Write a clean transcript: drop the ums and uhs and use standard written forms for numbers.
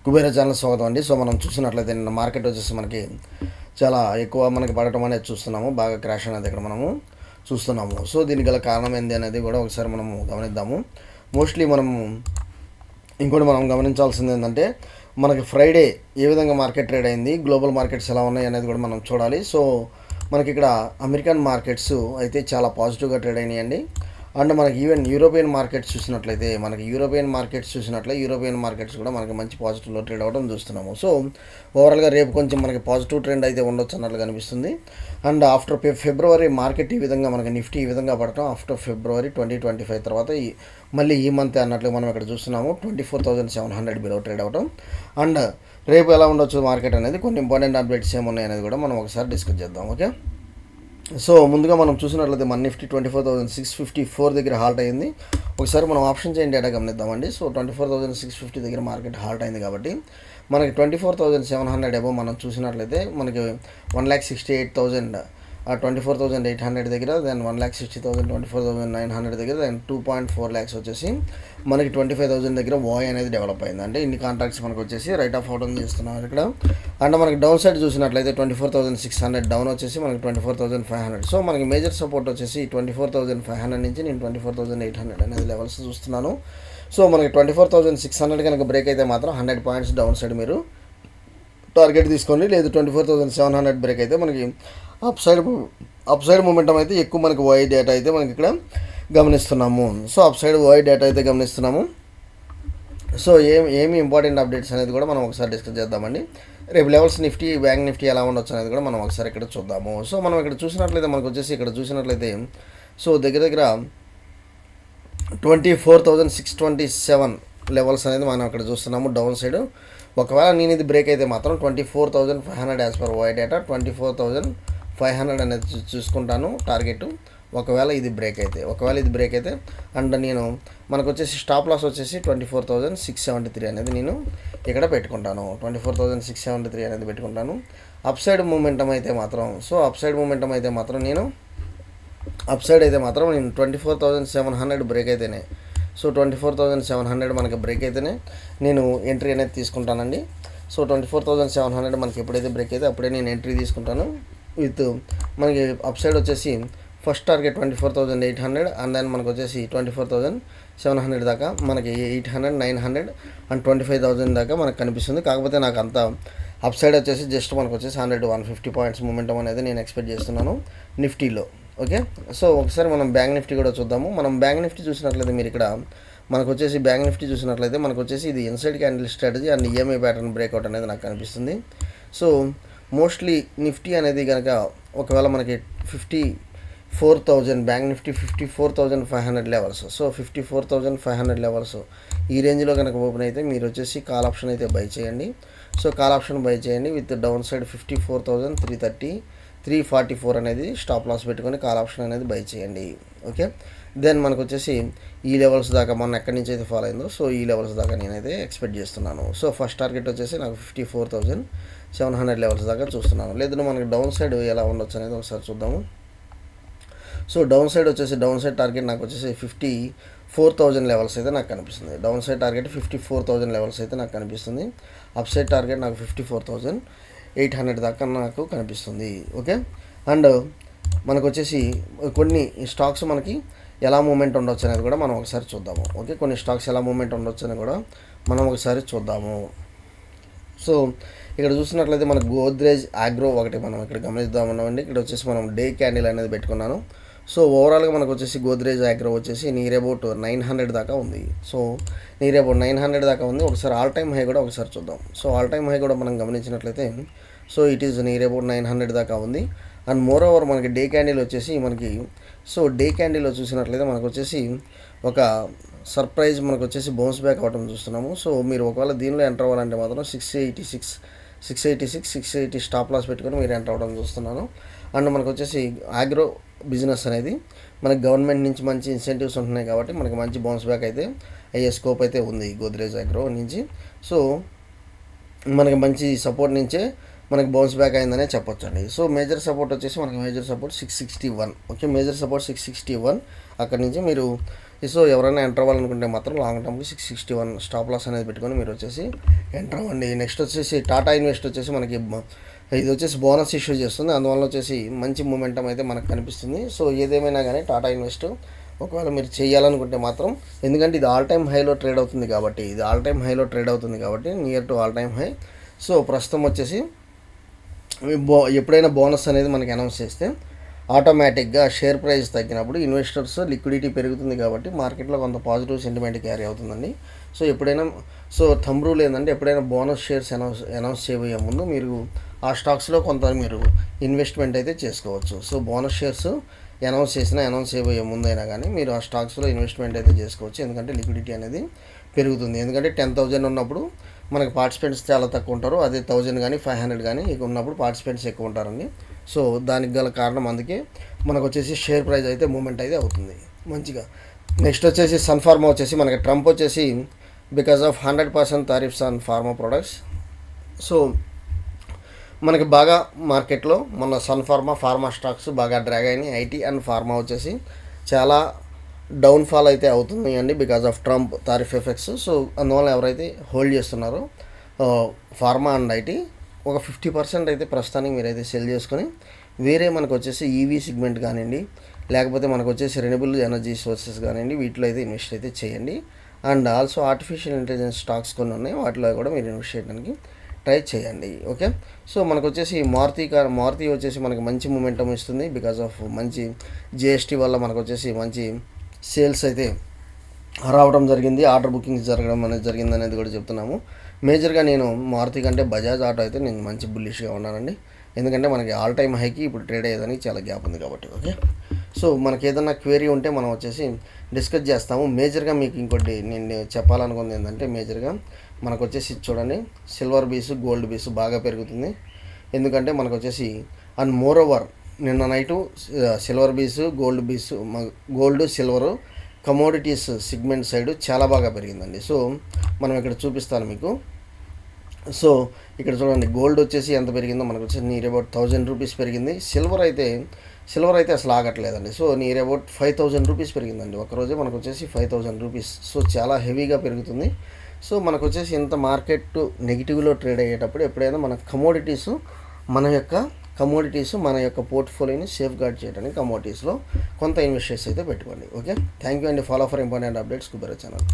Kubera channel స్వాగతం అండి. So మనం చూసినట్లయితే నిన్న మార్కెట్ వచ్చేసి మనకి చాలా ఎక్కువ మనకి పడటం అనేది చూస్తున్నాము. బాగా క్రాష్ అనేది ఇక్కడ మనము చూస్తున్నాము. సో దీనికి గల కారణం ఏంది అనేది కూడా ఒకసారి మనము గమనిద్దాము. మోస్ట్లీ మనము ఇంకోటి మనం గమనించాల్సింది ఏంటంటే మనకి ఫ్రైడే ఏ విధంగా మార్కెట్ ట్రేడ్ అయింది, గ్లోబల్ మార్కెట్స్ ఎలా ఉన్నాయి అనేది కూడా మనం చూడాలి. సో మనకి ఇక్కడ అమెరికన్ మార్కెట్స్ అయితే చాలా పాజిటివ్గా ట్రేడ్ అయినాయండి. అండ్ మనకి ఈవెన్ యూరోపియన్ మార్కెట్స్ చూసినట్లయితే యూరోపియన్ మార్కెట్స్ కూడా మనకి మంచి పాజిటివ్లో ట్రేడ్ అవ్వడం చూస్తున్నాము. సో ఓవరాల్గా రేపు కొంచెం మనకి పాజిటివ్ ట్రెండ్ అయితే ఉండొచ్చు అన్నట్లు కనిపిస్తుంది. అండ్ ఆఫ్టర్ ఫిబ్రవరి మార్కెట్ ఈ విధంగా మనకి నిఫ్టీ ఈ విధంగా పడటం ఆఫ్టర్ ఫిబ్రవరి 2025 తర్వాత మళ్ళీ ఈ మంత్ అన్నట్లు మనం ఇక్కడ చూస్తున్నాము 24,700 బిలో ట్రేడ్ అవ్వడం. అండ్ రేపు ఎలా ఉండొచ్చు మార్కెట్ అనేది కొన్ని ఇంపార్టెంట్ అప్డేట్స్ ఏమున్నాయి అనేది కూడా మనం ఒకసారి డిస్కస్ చేద్దాం. ఓకే, సో ముందుగా మనం చూసినట్లయితే మన నిఫ్టీ 24,654 దగ్గర హాల్ట్ అయింది. ఒకసారి మనం ఆప్షన్ చేయండి డేటా గమనిద్దామండి. సో 24,650 దగ్గర మార్కెట్ హాల్ట్ అయింది కాబట్టి మనకి 24,700 అబోవ్ మనం చూసినట్లయితే మనకి 1,68,000 24,800 దగ్గర, దెన్ 1,60,000 24,900 దగ్గర, దెన్ 2.4 lakhs వచ్చేసి మనకి 25,000 దగ్గర వాయ్ అనేది డెవలప్ అయింది. అంటే ఇన్ని కాంట్రాక్ట్స్ మనకు వచ్చేసి రైట్ ఆఫ్ అవుట్ చేస్తున్నారు ఇక్కడ. అండ్ మనకి డౌన్ సైడ్ చూసినట్లయితే 24,600 డౌన్ వచ్చేసి మనకి 24,500. సో మనకి మేజర్ సపోర్ట్ వచ్చేసి 24,500 నుంచి నేను 24,800 అనేది లెవెల్స్ చూస్తున్నాను. సో మనకి 24,600 కనుక బ్రేక్ అయితే మాత్రం 100 పాయింట్స్ డౌన్ సైడ్ మీరు టార్గెట్ తీసుకోండి. లేదు 24,700 బ్రేక్ అయితే మనకి అప్ సైడ్ మూమెంటం అయితే ఎక్కువ మనకి వై డేటా అయితే మనకి ఇక్కడ గమనిస్తున్నాము. So upside Y data అయితే గమనిస్తున్నాము. సో ఏమి ఇంపార్టెంట్ అప్డేట్స్ అనేది కూడా మనం ఒకసారి డిస్కస్ చేద్దామండి. రేపు లెవెల్స్ నిఫ్టీ, బ్యాంక్ నిఫ్టీ ఎలా ఉండొచ్చు అనేది కూడా మనం ఒకసారి ఇక్కడ చూద్దాము. సో మనం ఇక్కడ చూసినట్లయితే మనకు వచ్చేసి ఇక్కడ చూసినట్లయితే సో దగ్గర 24,627 లెవెల్స్ అనేది మనం అక్కడ చూస్తున్నాము డౌన్ సైడ్. ఒకవేళ నేను ఇది బ్రేక్ అయితే మాత్రం 24,500 యాజ్ పర్ వై డేటా 24,500 అనేది చూసుకుంటాను టార్గెట్. ఒకవేళ ఇది బ్రేక్ అయితే అండ్ నేను మనకు వచ్చేసి స్టాప్ లాస్ వచ్చేసి 24,673 అనేది నేను ఇక్కడ పెట్టుకుంటాను. 24,673 అనేది పెట్టుకుంటాను. అప్ సైడ్ మూమెంటం అయితే మాత్రం నేను 24,700 బ్రేక్ అయితేనే, సో 24,700 మనకి బ్రేక్ అయితేనే నేను ఎంట్రీ అనేది తీసుకుంటానండి. సో 24,700 మనకి ఎప్పుడైతే బ్రేక్ అయితే అప్పుడే నేను ఎంట్రీ తీసుకుంటాను. విత్ మనకి అప్ సైడ్ వచ్చేసి ఫస్ట్ టార్గెట్ 24,800 అండ్ దెన్ మనకు వచ్చేసి 24,700 దాకా మనకి 800, 900 అండ్ 25,000 దాకా మనకు కనిపిస్తుంది. కాకపోతే నాకు అంత అప్ సైడ్ వచ్చేసి జస్ట్ మనకు వచ్చేసి 100-150 పాయింట్స్ మూమెంటం అనేది నేను ఎక్స్పెక్ట్ చేస్తున్నాను నిఫ్టీలో. ఓకే, సో ఒకసారి మనం బ్యాంక్ నిఫ్టీ కూడా చూద్దాము. మనం బ్యాంక్ నిఫ్టీ చూసినట్లయితే మీరు ఇక్కడ మనకు వచ్చేసి మనకు వచ్చేసి ఇది inside candle strategy and EMI pattern breakout అనేది నాకు కనిపిస్తుంది. సో మోస్ట్లీ నిఫ్టీ అనేది కనుక ఒకవేళ మనకి 54,000 bank Nifty 54,500 levels, so 54,500 levels ఈ రేంజ్లో కనుక ఓపెన్ అయితే మీరు వచ్చేసి కాల్ ఆప్షన్ అయితే బై చేయండి. సో కాల్ ఆప్షన్ బై చేయండి విత్ డౌన్ సైడ్ 54,330, 344 అనేది స్టాప్ లాస్ పెట్టుకొని కాల్ ఆప్షన్ అనేది బై చేయండి. ఓకే, దెన్ మనకు వచ్చేసి ఈ లెవెల్స్ దాకా మనం ఎక్కడి నుంచి అయితే ఫాలో అయిందో సో ఈ లెవెల్స్ దాకా నేనైతే ఎక్స్పెక్ట్ చేస్తున్నాను. సో ఫస్ట్ టార్గెట్ వచ్చేసి నాకు 54,700 లెవెల్స్ దాకా చూస్తున్నాను. లేదు మనకి డౌన్ సైడ్ ఎలా ఉండొచ్చు అనేది ఒకసారి చూద్దాము. సో డౌన్ సైడ్ టార్గెట్ నాకు వచ్చేసి 54,000 లెవెల్స్ అయితే నాకు కనిపిస్తుంది. డౌన్ సైడ్ టార్గెట్ 54,000 లెవెల్స్ అయితే నాకు కనిపిస్తుంది. అప్ సైడ్ టార్గెట్ నాకు 54,800 దాకా నాకు కనిపిస్తుంది. ఓకే, అండ్ మనకు వచ్చేసి కొన్ని స్టాక్స్ మనకి ఎలా మూమెంట్ ఉండొచ్చు అనేది కూడా మనం ఒకసారి చూద్దాము. ఓకే, కొన్ని స్టాక్స్ ఎలా మూమెంట్ ఉండొచ్చు అనేది కూడా మనం ఒకసారి చూద్దాము. సో ఇక్కడ చూసినట్లయితే మనకు గోద్రేజ్ ఆగ్రో ఒకటి మనం ఇక్కడ గమనిద్దామన్నామండి. ఇక్కడ వచ్చేసి మనం డే క్యాండిల్ అనేది పెట్టుకున్నాను. సో ఓవరాల్గా మనకు వచ్చేసి గోద్రేజ్ ఆగ్రో వచ్చేసి నియర్ అబౌట్ 900 దాకా ఉంది. సో నియర్ అబౌట్ 900 దాకా ఉంది. ఒకసారి ఆల్ టైమ్ హై కూడా ఒకసారి చూద్దాం. సో ఆల్ టైమ్ హై కూడా మనం గమనించినట్లయితే so it is near about 900 దాకా ఉంది. అండ్ మోర్ ఓవర్ మనకి డే క్యాండిల్ వచ్చేసి మనకి సో డే క్యాండిల్లో చూసినట్లయితే మనకు వచ్చేసి ఒక సర్ప్రైజ్ మనకు వచ్చేసి బౌన్స్ బ్యాక్ అవటం చూస్తున్నాము. సో మీరు ఒకవేళ దీనిలో ఎంటర్ అవ్వాలంటే మాత్రం 680 స్టాప్ లాస్ పెట్టుకొని మీరు ఎంటర్ అవ్వడం చూస్తున్నాను. అండ్ మనకు వచ్చేసి ఆగ్రో బిజినెస్ అనేది మనకి గవర్నమెంట్ నుంచి మంచి ఇన్సెంటివ్స్ ఉంటున్నాయి కాబట్టి మనకి మంచి బౌన్స్ బ్యాక్ అయితే అయ్యే స్కోప్ అయితే ఉంది గోద్రేజ్ ఆగ్రో నుంచి. సో మనకి మంచి సపోర్ట్ నుంచే మనకి బౌన్స్ బ్యాక్ అయిందనే చెప్పొచ్చండి. సో మేజర్ సపోర్ట్ వచ్చేసి మనకి 661. Okay, major support 661. అక్కడి నుంచి మీరు సో ఎవరైనా ఎంటర్ అవ్వాలనుకుంటే మాత్రం లాంగ్ టర్మ్కి 661 స్టాప్ లాస్ అనేది పెట్టుకొని మీరు వచ్చేసి ఎంటర్ అవ్వండి. నెక్స్ట్ వచ్చేసి టాటా ఇన్వెస్ట్ వచ్చేసి మనకి ఇది వచ్చేసి బోనస్ ఇష్యూ చేస్తుంది, అందువల్ల వచ్చేసి మంచి మూమెంటం అయితే మనకు కనిపిస్తుంది. సో ఏదేమైనా కానీ టాటా ఇన్వెస్ట్ ఒకవేళ మీరు చేయాలనుకుంటే మాత్రం, ఎందుకంటే ఇది ఆల్ టైమ్ హైలో ట్రేడ్ అవుతుంది కాబట్టి near to all time high. So ప్రస్తుతం వచ్చేసి ఎప్పుడైనా బోనస్ అనేది మనకి అనౌన్స్ చేస్తే ఆటోమేటిక్గా షేర్ ప్రైస్ తగ్గినప్పుడు ఇన్వెస్టర్స్ లిక్విడిటీ పెరుగుతుంది కాబట్టి మార్కెట్లో కొంత పాజిటివ్ సెంటిమెంట్ క్యారీ అవుతుందండి. సో ఎప్పుడైనా థంబ్ రూల్ ఏంటంటే, ఎప్పుడైనా బోనస్ షేర్స్ అనౌన్స్ చేయబోయే ముందు మీరు ఆ స్టాక్స్లో కొంత మీరు ఇన్వెస్ట్మెంట్ అయితే చేసుకోవచ్చు. సో బోనస్ షేర్స్ అనౌన్స్ చేయబోయే ముందు అయినా కానీ మీరు ఆ స్టాక్స్లో ఇన్వెస్ట్మెంట్ అయితే చేసుకోవచ్చు, ఎందుకంటే లిక్విడిటీ అనేది పెరుగుతుంది. ఎందుకంటే 10,000 ఉన్నప్పుడు మనకి పార్టిసిపెంట్స్ చాలా తక్కువ ఉంటారు, అదే 1000 కానీ 500 కానీ ఉన్నప్పుడు పార్టిసిపెంట్స్ ఎక్కువ ఉంటారండి. సో దానికి గల కారణం అందుకే మనకు వచ్చేసి షేర్ ప్రైస్ అయితే మూమెంట్ అయితే అవుతుంది మంచిగా. నెక్స్ట్ వచ్చేసి సన్ ఫార్మా వచ్చేసి మనకి ట్రంప్ వచ్చేసి because of 100% tariffs on pharma products. So మనకి బాగా మార్కెట్లో మన సన్ ఫార్మా స్టాక్స్ బాగా డ్రాగ్ అయినాయి. ఐటీ అండ్ ఫార్మా వచ్చేసి చాలా డౌన్ఫాల్ అయితే అవుతుంది అండి because of Trump tariff effects. So అందువల్ల ఎవరైతే హోల్డ్ చేస్తున్నారో ఫార్మా అండ్ ఐటీ ఒక 50% అయితే ప్రస్తుతానికి మీరైతే సెల్ చేసుకొని వేరే మనకు వచ్చేసి ఈవీ సెగ్మెంట్ కానివ్వండి, లేకపోతే మనకు వచ్చేసి రెన్యూబుల్ ఎనర్జీ సోర్సెస్ కానివ్వండి, వీటిలో అయితే ఇన్వెస్ట్ అయితే చేయండి. And also artificial intelligence stocks కొన్ని ఉన్నాయి, వాటిలో కూడా మీరు ఇన్వెస్ట్ చేయడానికి ట్రై చేయండి. ఓకే, సో మనకు వచ్చేసి మారుతి వచ్చేసి మనకి మంచి మూమెంటం ఇస్తుంది బికాజ్ ఆఫ్ మంచి జిఎస్టీ వల్ల మనకు వచ్చేసి మంచి సేల్స్ అయితే రావడం జరిగింది, ఆర్డర్ బుకింగ్స్ జరగడం అనేది జరిగింది అనేది కూడా చెప్తున్నాము. మేజర్గా నేను మారుతి కంటే బజాజ్ ఆటో అయితే నేను మంచి బుల్లిష్గా ఉన్నానండి, ఎందుకంటే మనకి ఆల్ టైమ్ హైకి ఇప్పుడు ట్రేడ్ అయ్యేదానికి చాలా గ్యాప్ ఉంది కాబట్టి. ఓకే, సో మనకి ఏదైనా క్వెరీ ఉంటే మనం వచ్చేసి డిస్కస్ చేస్తాము. మేజర్గా మీకు ఇంకోటి నేను చెప్పాలనుకుంది ఏంటంటే, మేజర్గా మనకు వచ్చేసి చూడండి సిల్వర్ బీసు గోల్డ్ బీసు బాగా పెరుగుతుంది, ఎందుకంటే మనకు వచ్చేసి అండ్ మోర్ ఓవర్ నిన్న night silver bees gold silver commodities segment side చాలా బాగా పెరిగిందండి. సో మనం ఇక్కడ చూపిస్తాను మీకు. సో ఇక్కడ చూడండి గోల్డ్ వచ్చేసి ఎంత పెరిగిందో మనకు వచ్చేసి నియర్ అబౌట్ 1000 రూపీస్ పెరిగింది. సిల్వర్ అయితే అసలు ఆగట్లేదండి. సో నియర్ అబౌట్ 5000 రూపీస్ పెరిగిందండి ఒకరోజే మనకు వచ్చేసి 5000 రూపీస్. సో చాలా హెవీగా పెరుగుతుంది. సో మనకు వచ్చేసి ఇంత మార్కెట్ నెగిటివ్లో ట్రేడ్ అయ్యేటప్పుడు ఎప్పుడైనా మన కమోడిటీస్ మన యొక్క పోర్ట్ఫోలియోని సేఫ్ గార్డ్ చేయడానికి కమోడిటీస్లో కొంత ఇన్వెస్ట్ చేసి అయితే పెట్టుకోండి. ఓకే, థ్యాంక్ యూ అండి. Follow for important updates Kubera channel.